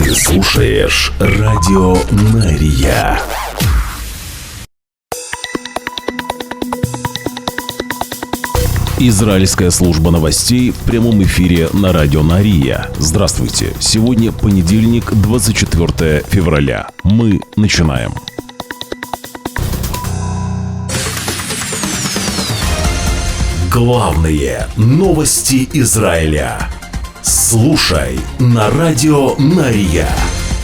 Ты слушаешь Радио Мария. Израильская служба новостей в прямом эфире на Радио Мария. Здравствуйте. Сегодня понедельник, 24 февраля. Мы начинаем. Главные новости Израиля. Слушай на Радио Мария.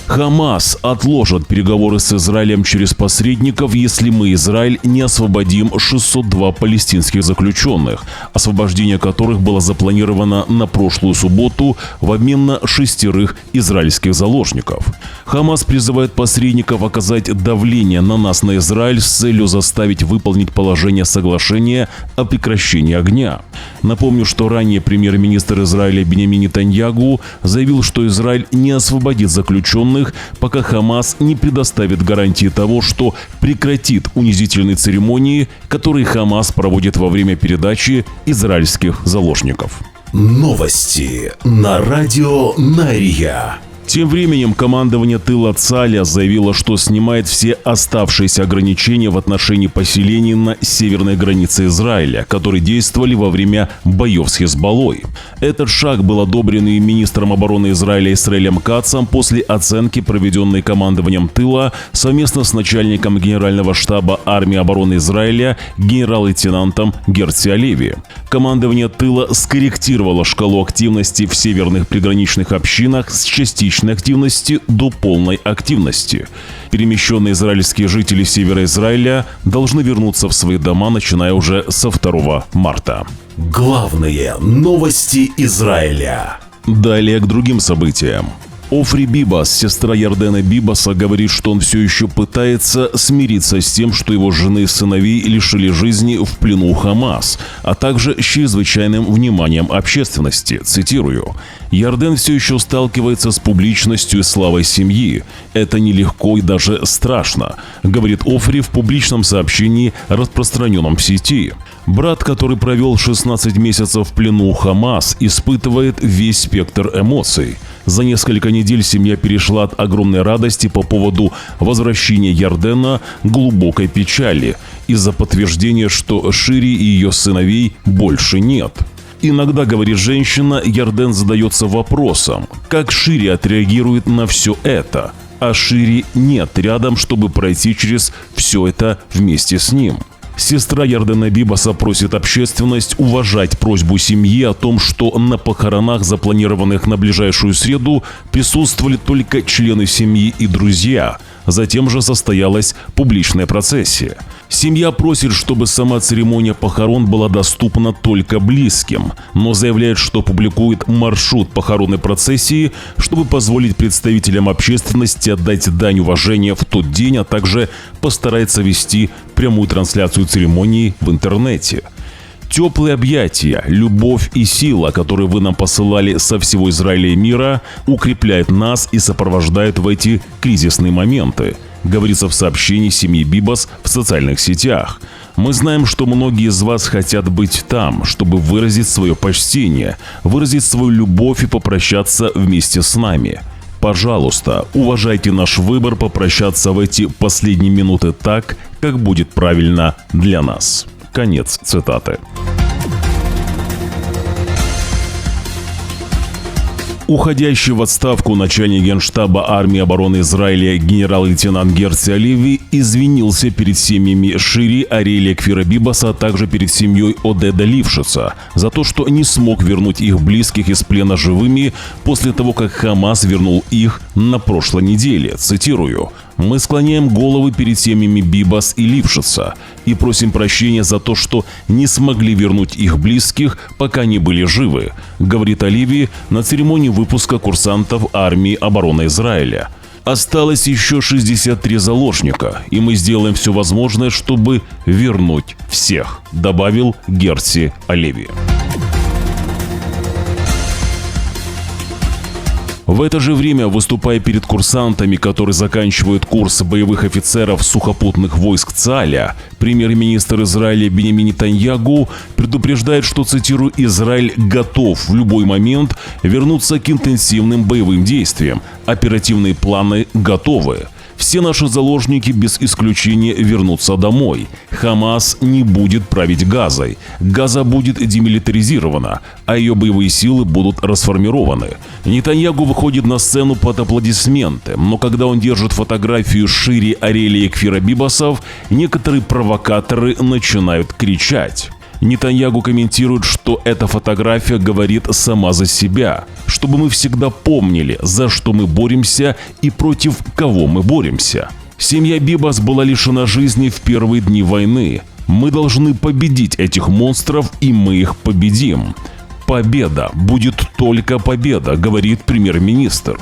Хамас отложит переговоры с Израилем через посредников, если мы, Израиль, не освободим 602 палестинских заключенных, освобождение которых было запланировано на прошлую субботу в обмен на 6 израильских заложников. Хамас призывает посредников оказать давление на нас, на Израиль, с целью заставить выполнить положение соглашения о прекращении огня. Напомню, что ранее премьер-министр Израиля Биньямин Нетаньяху заявил, что Израиль не освободит заключенных, пока Хамас не предоставит гарантии того, что прекратит унизительные церемонии, которые Хамас проводит во время передачи израильских заложников. Новости на Радио Мария. Тем временем командование тыла Цаля заявило, что снимает все оставшиеся ограничения в отношении поселений на северной границе Израиля, которые действовали во время боев с Хизбаллой. Этот шаг был одобрен и министром обороны Израиля Исраэлем Кацем после оценки, проведенной командованием тыла совместно с начальником генерального штаба армии обороны Израиля генерал-лейтенантом Герци Алеви. Командование тыла скорректировало шкалу активности в северных приграничных общинах с частичной активности до полной активности. Перемещенные израильские жители севера Израиля должны вернуться в свои дома, начиная уже со 2 марта. Главные новости Израиля. Далее к другим событиям. Офри Бибас, сестра Ярдена Бибаса, говорит, что он все еще пытается смириться с тем, что его жены и сыновей лишили жизни в плену Хамас, а также с чрезвычайным вниманием общественности. Цитирую: «Ярден все еще сталкивается с публичностью и славой семьи. Это нелегко и даже страшно», говорит Офри в публичном сообщении, распространенном в сети. Брат, который провел 16 месяцев в плену Хамас, испытывает весь спектр эмоций. За несколько недель семья перешла от огромной радости по поводу возвращения Ярдена к глубокой печали из-за подтверждения, что Шири и ее сыновей больше нет. Иногда, говорит женщина, Ярден задается вопросом, как Шири отреагирует на все это, а Шири нет рядом, чтобы пройти через все это вместе с ним. Сестра Ярдена Бибаса просит общественность уважать просьбу семьи о том, что на похоронах, запланированных на ближайшую среду, присутствовали только члены семьи и друзья. Затем же состоялась публичная процессия. Семья просит, чтобы сама церемония похорон была доступна только близким, но заявляет, что публикует маршрут похоронной процессии, чтобы позволить представителям общественности отдать дань уважения в тот день, а также постарается вести прямую трансляцию церемонии в интернете. Теплые объятия, любовь и сила, которые вы нам посылали со всего Израиля и мира, укрепляют нас и сопровождают в эти кризисные моменты, говорится в сообщении семьи Бибас в социальных сетях. Мы знаем, что многие из вас хотят быть там, чтобы выразить свое почтение, выразить свою любовь и попрощаться вместе с нами. Пожалуйста, уважайте наш выбор попрощаться в эти последние минуты так, как будет правильно для нас. Конец цитаты. Уходящий в отставку начальник генштаба армии обороны Израиля генерал-лейтенант Герци Алеви извинился перед семьями Шири, Ариэля Кфира Бибаса, а также перед семьей Одеда Лившица за то, что не смог вернуть их близких из плена живыми после того, как Хамас вернул их на прошлой неделе. Цитирую: «Мы склоняем головы перед семьями Бибас и Лившица и просим прощения за то, что не смогли вернуть их близких, пока они были живы», говорит Алеви на церемонии выпуска курсантов армии обороны Израиля. «Осталось еще 63 заложника, и мы сделаем все возможное, чтобы вернуть всех», добавил Герци Алеви. В это же время, выступая перед курсантами, которые заканчивают курс боевых офицеров сухопутных войск ЦААля, премьер-министр Израиля Биньямин Нетаньягу предупреждает, что, цитирую, «Израиль готов в любой момент вернуться к интенсивным боевым действиям. Оперативные планы готовы. Все наши заложники без исключения вернутся домой. Хамас не будет править Газой. Газа будет демилитаризирована, а ее боевые силы будут расформированы». Нетаньягу выходит на сцену под аплодисменты, но когда он держит фотографию Шири, Ариэля и Кфира Бибасов, некоторые провокаторы начинают кричать. Нетаньягу комментирует, что эта фотография говорит сама за себя, чтобы мы всегда помнили, за что мы боремся и против кого мы боремся. Семья Бибас была лишена жизни в первые дни войны. Мы должны победить этих монстров, и мы их победим. Победа, будет только победа, говорит премьер-министр.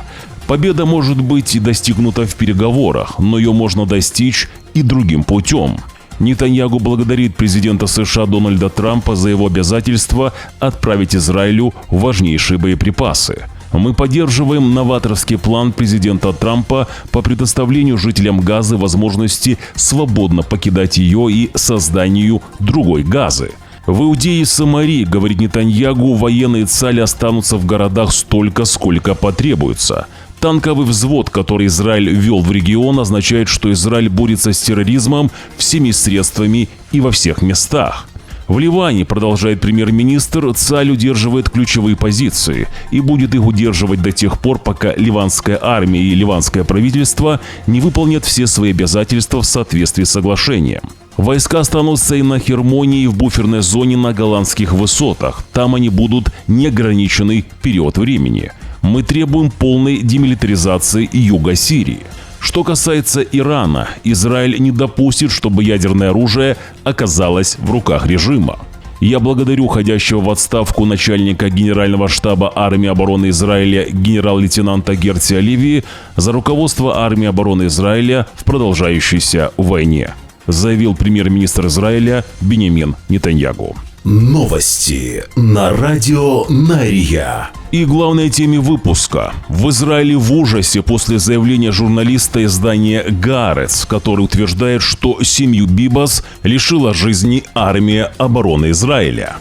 Победа может быть и достигнута в переговорах, но ее можно достичь и другим путем. Нетаньягу благодарит президента США Дональда Трампа за его обязательство отправить Израилю важнейшие боеприпасы. Мы поддерживаем новаторский план президента Трампа по предоставлению жителям Газы возможности свободно покидать ее и созданию другой Газы. В Иудее и Самарии, говорит Нетаньягу, военные ЦААля останутся в городах столько, сколько потребуется. Танковый взвод, который Израиль ввел в регион, означает, что Израиль борется с терроризмом всеми средствами и во всех местах. В Ливане, продолжает премьер-министр, ЦААль удерживает ключевые позиции и будет их удерживать до тех пор, пока ливанская армия и ливанское правительство не выполнят все свои обязательства в соответствии с соглашением. Войска останутся и на Хермоне, и в буферной зоне на Голландских высотах. Там они будут неограниченный период времени. Мы требуем полной демилитаризации юга Сирии. Что касается Ирана, Израиль не допустит, чтобы ядерное оружие оказалось в руках режима. Я благодарю уходящего в отставку начальника Генерального штаба армии обороны Израиля генерал-лейтенанта Герци Оливии за руководство армии обороны Израиля в продолжающейся войне, заявил премьер-министр Израиля Биньямин Нетаньягу. Новости на радио Нария. И главной теме выпуска. В Израиле в ужасе после заявления журналиста издания «Гаарец», который утверждает, что семью Бибас лишила жизни армия обороны Израиля.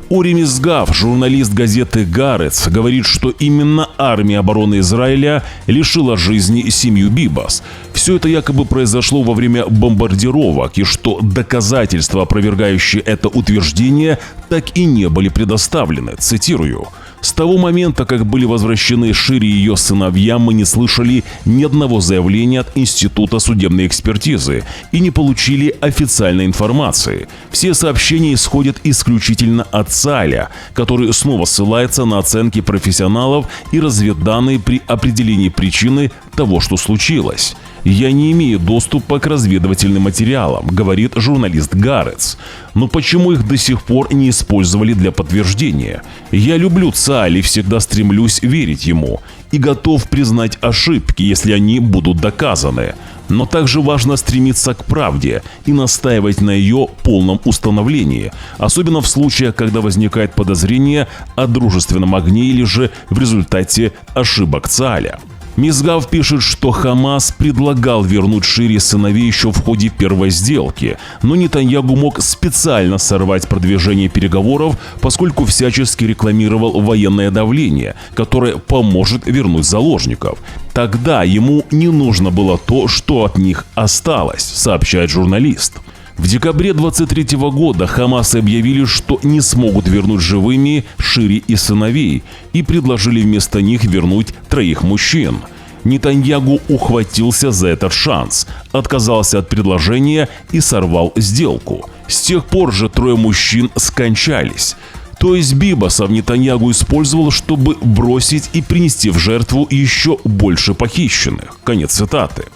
Ори Мизгав, журналист газеты «Гаарец», говорит, что именно армия обороны Израиля лишила жизни семью Бибас. Все это якобы произошло во время бомбардировок, и что доказательства, опровергающие это утверждение, так и не были предоставлены. Цитирую. «С того момента, как были возвращены Шири и ее сыновья, мы не слышали ни одного заявления от Института судебной экспертизы и не получили официальной информации. Все сообщения исходят исключительно от ЦААля, который снова ссылается на оценки профессионалов и разведданные при определении причины того, что случилось. Я не имею доступа к разведывательным материалам», говорит журналист Гаарец. «Но почему их до сих пор не использовали для подтверждения? Я люблю ЦААль и всегда стремлюсь верить ему. И готов признать ошибки, если они будут доказаны. Но также важно стремиться к правде и настаивать на ее полном установлении, особенно в случаях, когда возникает подозрение о дружественном огне или же в результате ошибок ЦААля». Мизгав пишет, что Хамас предлагал вернуть Шири сыновей еще в ходе первой сделки, но Нетаньягу мог специально сорвать продвижение переговоров, поскольку всячески рекламировал военное давление, которое поможет вернуть заложников. Тогда ему не нужно было то, что от них осталось, сообщает журналист. В декабре 23 года Хамас объявили, что не смогут вернуть живыми Шири и сыновей, и предложили вместо них вернуть 3 мужчин. Нетаньягу ухватился за этот шанс, отказался от предложения и сорвал сделку. С тех пор же 3 мужчин скончались. То есть Бибасов Нетаньягу использовал, чтобы бросить и принести в жертву еще больше похищенных. Конец цитаты.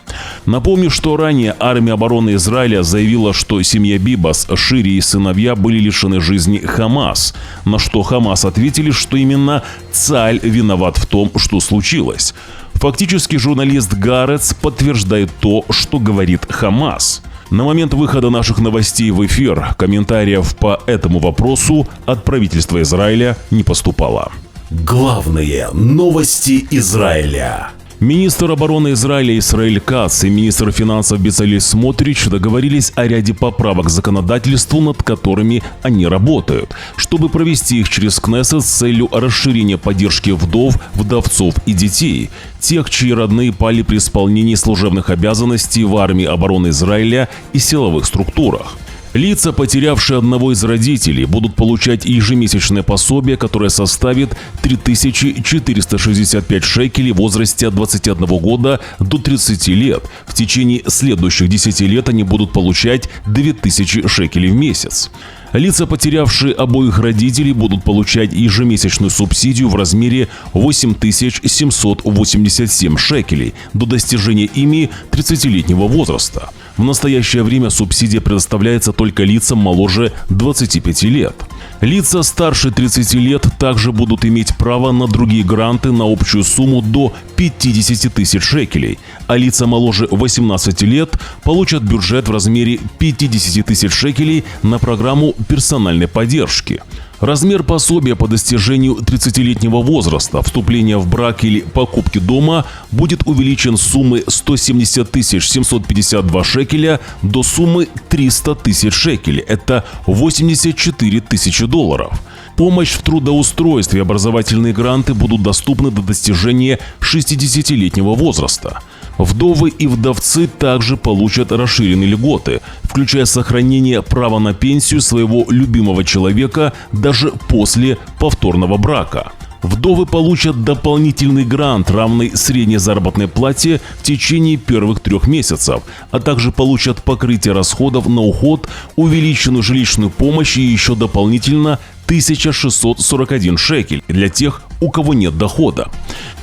Напомню, что ранее армия обороны Израиля заявила, что семья Бибас, Шири и сыновья были лишены жизни Хамас, на что Хамас ответили, что именно ЦААль виноват в том, что случилось. Фактически журналист Гаарец подтверждает то, что говорит Хамас. На момент выхода наших новостей в эфир комментариев по этому вопросу от правительства Израиля не поступало. Главные новости Израиля. Министр обороны Израиля Исраэль Кац и министр финансов Бецалель Смотрич договорились о ряде поправок к законодательству, над которыми они работают, чтобы провести их через Кнессет с целью расширения поддержки вдов, вдовцов и детей, тех, чьи родные пали при исполнении служебных обязанностей в армии обороны Израиля и силовых структурах. Лица, потерявшие одного из родителей, будут получать ежемесячное пособие, которое составит 3465 шекелей в возрасте от 21 года до 30 лет. В течение следующих 10 лет они будут получать 2000 шекелей в месяц. Лица, потерявшие обоих родителей, будут получать ежемесячную субсидию в размере 8787 шекелей до достижения ими 30-летнего возраста. В настоящее время субсидия предоставляется только лицам моложе 25 лет. Лица старше 30 лет также будут иметь право на другие гранты на общую сумму до 50 тысяч шекелей, а лица моложе 18 лет получат бюджет в размере 50 тысяч шекелей на программу персональной поддержки. Размер пособия по достижению 30-летнего возраста, вступления в брак или покупки дома будет увеличен с суммы 170 752 шекеля до суммы 300 тысяч шекелей. Это 84 тысячи долларов. Помощь в трудоустройстве и образовательные гранты будут доступны до достижения 60-летнего возраста. Вдовы и вдовцы также получат расширенные льготы, включая сохранение права на пенсию своего любимого человека даже после повторного брака. Вдовы получат дополнительный грант, равный средней заработной плате в течение первых 3 месяцев, а также получат покрытие расходов на уход, увеличенную жилищную помощь и еще дополнительно 1641 шекель для тех, у кого нет дохода.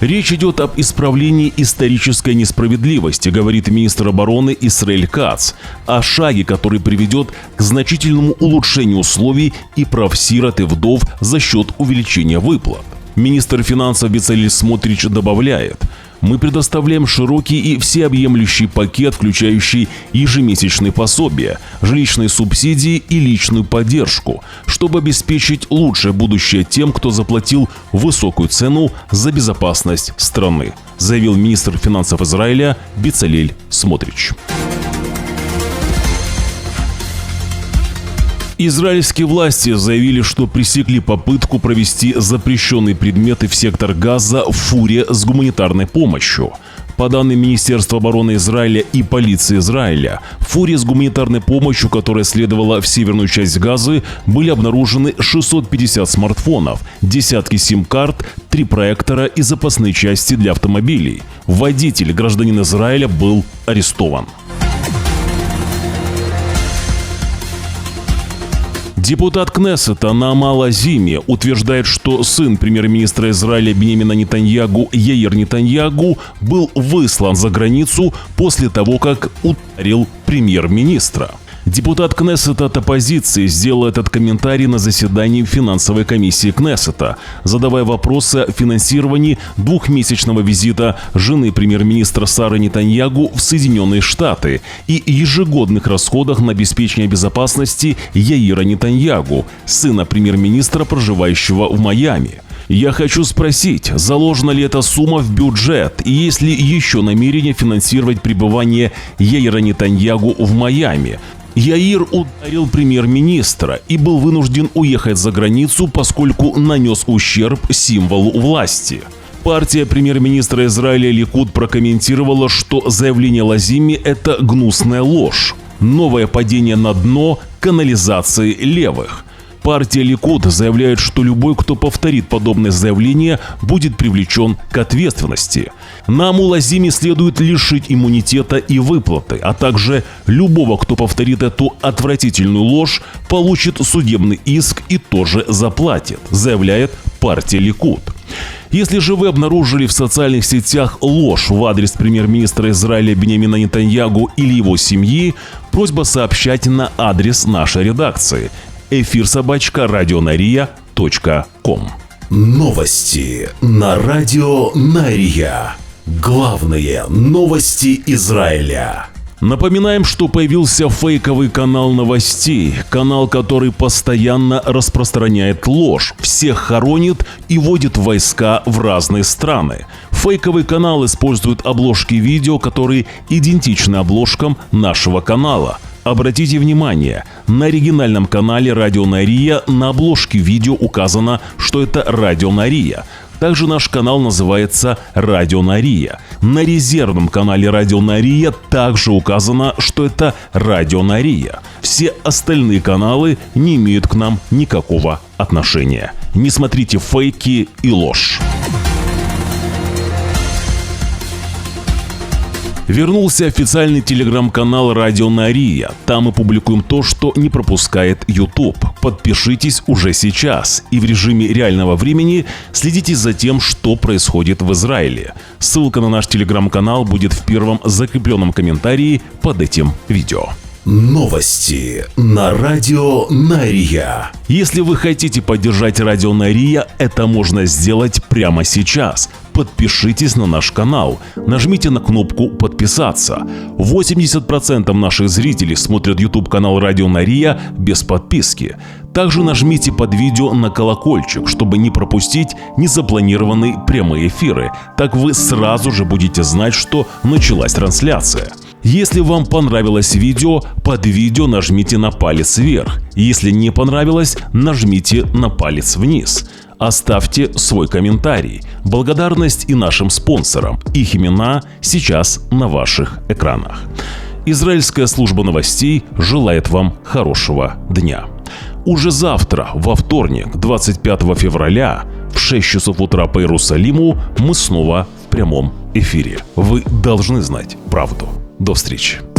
Речь идет об исправлении исторической несправедливости, говорит министр обороны Исраэль Кац, о шаге, который приведет к значительному улучшению условий и прав сирот и вдов за счет увеличения выплат. Министр финансов Бецалель Смотрич добавляет: мы предоставляем широкий и всеобъемлющий пакет, включающий ежемесячные пособия, жилищные субсидии и личную поддержку, чтобы обеспечить лучшее будущее тем, кто заплатил высокую цену за безопасность страны, заявил министр финансов Израиля Бецалель Смотрич. Израильские власти заявили, что пресекли попытку провести запрещенные предметы в сектор Газа в фуре с гуманитарной помощью. По данным Министерства обороны Израиля и полиции Израиля, в фуре с гуманитарной помощью, которая следовала в северную часть Газы, были обнаружены 650 смартфонов, десятки сим-карт, 3 проектора и запасные части для автомобилей. Водитель, гражданин Израиля, был арестован. Депутат Кнессета Наама Лазими утверждает, что сын премьер-министра Израиля Биньямина Нетаньягу Яир Нетаньягу был выслан за границу после того, как ударил премьер-министра. Депутат Кнессета от оппозиции сделал этот комментарий на заседании финансовой комиссии Кнессета, задавая вопросы о финансировании 2-месячного визита жены премьер-министра Сары Нетаньягу в Соединенные Штаты и ежегодных расходах на обеспечение безопасности Яира Нетаньягу, сына премьер-министра, проживающего в Майами. Я хочу спросить, заложена ли эта сумма в бюджет и есть ли еще намерение финансировать пребывание Яира Нетаньягу в Майами? Яир ударил премьер-министра и был вынужден уехать за границу, поскольку нанес ущерб символу власти. Партия премьер-министра Израиля Ликуд прокомментировала, что заявление Лазими – это гнусная ложь, новое падение на дно канализации левых. Партия Ликуд заявляет, что любой, кто повторит подобное заявление, будет привлечен к ответственности. Нааму Лазими следует лишить иммунитета и выплаты, а также любого, кто повторит эту отвратительную ложь, получит судебный иск и тоже заплатит, заявляет партия Ликуд. Если же вы обнаружили в социальных сетях ложь в адрес премьер-министра Израиля Биньямина Нетаньягу или его семьи, просьба сообщать на адрес нашей редакции efir@radionariya.com. Новости на радио Нария. Главные новости Израиля. Напоминаем, что появился фейковый канал новостей, канал, который постоянно распространяет ложь, всех хоронит и вводит войска в разные страны. Фейковый канал использует обложки видео, которые идентичны обложкам нашего канала. Обратите внимание, на оригинальном канале Радио Нария на обложке видео указано, что это Радио Нария. Также наш канал называется Радио Нария. На резервном канале Радио Нария также указано, что это Радио Нария. Все остальные каналы не имеют к нам никакого отношения. Не смотрите фейки и ложь. Вернулся официальный телеграм-канал Радио Нария. Там мы публикуем то, что не пропускает YouTube. Подпишитесь уже сейчас и в режиме реального времени следите за тем, что происходит в Израиле. Ссылка на наш телеграм-канал будет в первом закрепленном комментарии под этим видео. Новости на Радио Нария. Если вы хотите поддержать Радио Нария, это можно сделать прямо сейчас. Подпишитесь на наш канал, нажмите на кнопку «Подписаться». 80% наших зрителей смотрят YouTube-канал Радио Нария без подписки. Также нажмите под видео на колокольчик, чтобы не пропустить незапланированные прямые эфиры. Так вы сразу же будете знать, что началась трансляция. Если вам понравилось видео, под видео нажмите на палец вверх. Если не понравилось, нажмите на палец вниз. Оставьте свой комментарий. Благодарность и нашим спонсорам. Их имена сейчас на ваших экранах. Израильская служба новостей желает вам хорошего дня. Уже завтра, во вторник, 25 февраля, в 6 часов утра по Иерусалиму, мы снова в прямом эфире. Вы должны знать правду. До встречи.